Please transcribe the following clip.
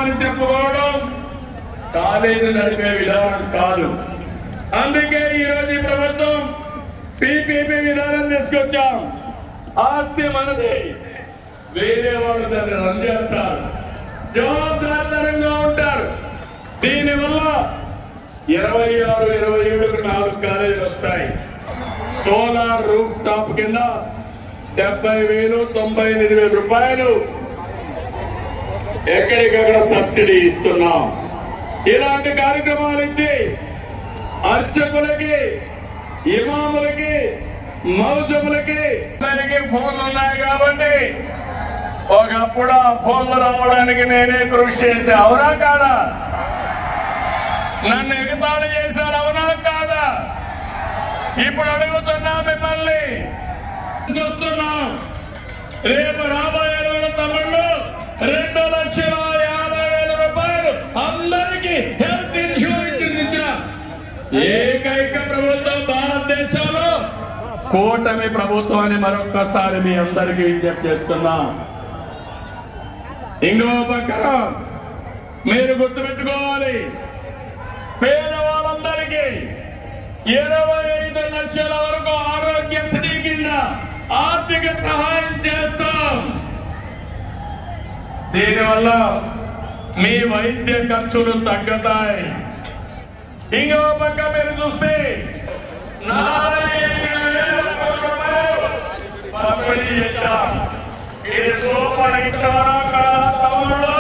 అని చెప్పుకోవడం కాలేజీ నడిపే విధానం కాదు. అందుకే ఈరోజు ఈ ప్రభుత్వం పీపీపీ విధానం తీసుకొచ్చాం. ఆస్తి మనది, వేరే వాళ్ళు దాన్ని రన్ చేస్తారు, జవాబుదారీతనంగా ఉంటారు. దీనివల్ల 26, 27కు 4 కాలేజీలు వస్తాయి. సోలార్ రూఫ్ టాప్ కింద 70,000, 98,000 రూపాయలు ఎక్కడికక్కడ సబ్సిడీ ఇస్తున్నాం. ఇలాంటి కార్యక్రమాలు ఇచ్చి అర్చకులకి, ఇమాములకి, మౌజములకి ఫోన్లు ఉన్నాయి కాబట్టి ఒకప్పుడు ఆ ఫోన్లు రావడానికి నేనే కృషి చేశా. అవునా కాదా? నన్ను ఎగతాళి చేశారు. అవునా కాదా? ఇప్పుడు అడుగుతున్నా మిమ్మల్ని, చూస్తున్నాం. రేపు రాబోయే తమ్ముళ్ళు 2,50,000 రూపాయలు అందరికీ హెల్త్ ఇన్సూరెన్స్ ఇచ్చిన ఏకైక ప్రభుత్వం భారతదేశంలో కూటమి ప్రభుత్వాన్ని మరొక్కసారి మీ అందరికీ విజ్ఞప్తి చేస్తున్నా. ఇంకో పక్కన మీరు గుర్తుపెట్టుకోవాలి, పేదవాళ్ళందరికీ 25 లక్షల వరకు ఆరోగ్యశ్రీ కింద ఆర్థిక సహాయం చేస్తాం. దీనివల్ల మీ వైద్య ఖర్చులు తగ్గుతాయి. ఇంకో పక్క మీరు చూస్తే 45,000 కోట్ల రూపాయలు పంపిణీ చేస్తాం. ఇది సూపర్ హిట్ తమ్ముళ్ళు.